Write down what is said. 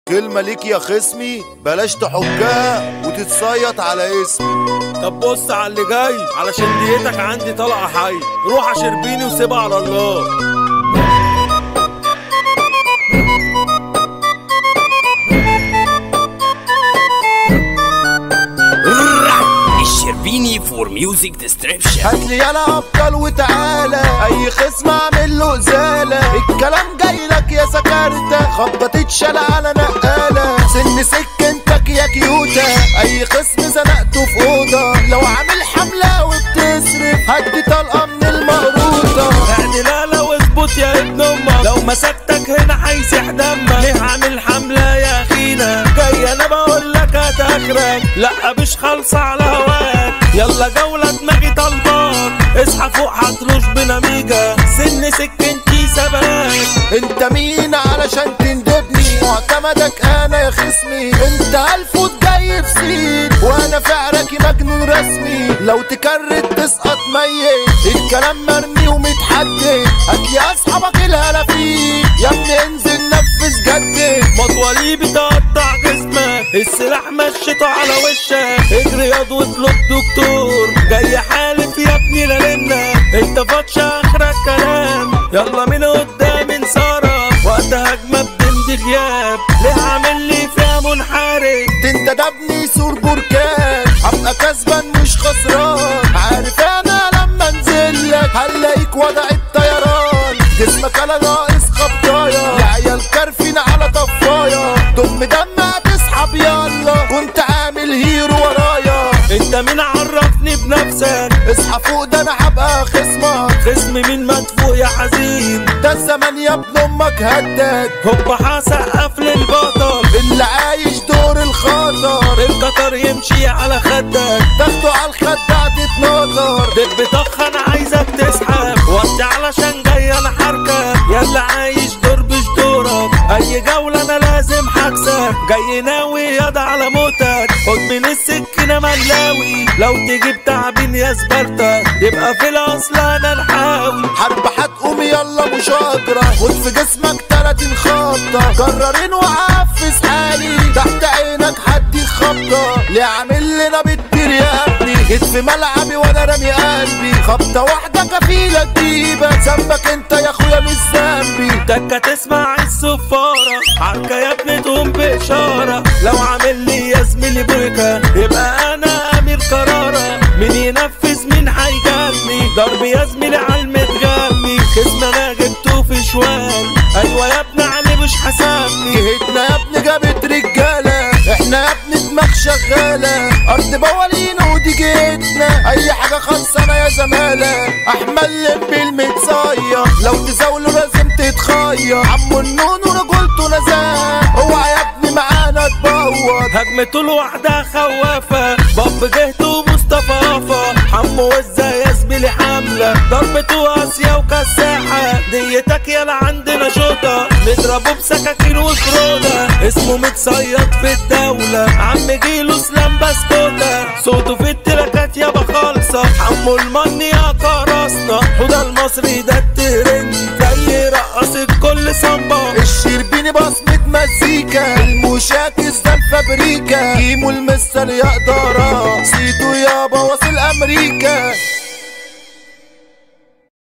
كلمة ليك يا خصمي، بلاش تحكها وتتصيط على اسمي. طب بص على اللي جاي، علشان ديتك عندي طلقة حي. روح اشربيني وسيبها على الله. الشربيني فور ميوزك ديستريبشن. هاتلي يالا ابطال وتعالى، اي خصم اعمل له ازالة. الكلام جاي لك يا سكرتة، خبطت اتشال على نقالة. سن سكنتك يا كيوتة، اي خصم زنقته في اوضة. لو عامل حملة وبتصرف هدي طلقة من المقروطة. اعدلالة واظبط يا ابن امك، لو مسكتك هنا هيسيح دمك. ليه عامل حملة يا اخينا؟ جاي انا بقولك هتاخرك، لا مش خالصة على هواك. يلا جولة دماغي طلباك، اصحى فوق هتروش بنميجة. سن سكنتي سباك. انت مين علشان تندبني؟ معتمدك انا يا خصمي. انت الفوت جاي في سيد، وانا في عراكي مجنون رسمي. لو تكرت تسقط ميت، الكلام مرمي ومتحدد. هاتلي اصحابك الهلافين، يا ابني انزل نفذ جدد. مطولي بتقطع جسمك، السلاح مشيته على وشك. اجري ياض واطلب دكتور، جاي حالف يا ابني لالنا. انت فاتش اخرك كلام، يلا من قدام انصرف. وقت هجمة بتمضي غياب، ليه عامل لي فيها منحرف؟ تنتدبني سور بركان، هبقى كسبان مش خسران. عارف انا لما انزلك هنلاقيك وضع الطيران. جسمك على ناقص خبطايا، يا عيال كارفين على طفايا. دم هتسحب يلا، كنت عامل هيرو ورايا. انت مين عرفني بنفسك؟ اصحى فوق ده انا هبقى خصمك. خصم مين مدفوق يا حزين؟ ده الزمن يا ابن امك هدك. هوبا هسقف للبطل اللي عايش دور الخطر. القطر يمشي على خدك، تاخده على الخدع تتنطر. دب طخ انا عايزك تسحب، وقتي علشان جاي انا حركك. يلا عايش دور مش دورك، اي جولة انا لازم هكسب. جاي ناوي ياض على موتك، خد من السكينة ملاوي. لو تجيب تعبين يا زبالتك، يبقى في الاصل انا نحاوي. حرب هتقوم يلا مشاجرة، خد في جسمك 30 خبطة. جرارين وعفز حالي، تحت عينك هدي خبطة. ليه عامل لنا بتطير يا ابني؟ جيت في ملعبي وانا رامي قلبي. خبطة واحدة كفيلة تجيبك، ذنبك انت يا اخويا مش ذنبي. تكة تسمع الصفارة، عركة يا ابني تقوم بإشارة. لو عامل لي يا زميلي بركة، يبقى انا امير قرارة. مين ينفذ مين هيجني؟ ضرب يا زميلي على المتغني. خصم انا جبته في شوال، ايوه يا ابني علي مش حسابني. جهتنا يا ابني جابت رجالة، احنا يا ابني دماغ شغالة. ارض بوالين ودي جهتنا، اي حاجة خلصانة يا زمالة. احمل بالمتصيح، لو تزاولوا لازم تتخير. عمو النون ورجولته نزاهة، اوعى يا ابني معانا تبوظ. هجمته لوحدها خوافة، باب جهته مصطفى. حمو ازاي يا زميلي حملة، ضربته قاسية وكساحة. ديتك يالا عندنا شوطة، نضربه بسكاكين وسرودة. اسمه متصيد في الدولة، عم جيله سلام بسكوتة. صوته في التراكات يابا خالصة، حمو المني يا كراسنا. حوده المصري ده الترند، زي رقصة كل صنبة. الشربيني بصمة مزيكا، المشاكس ده الفابريكا. كيمو المستر يا إدارة، سيدو يابا واصل أمريكا.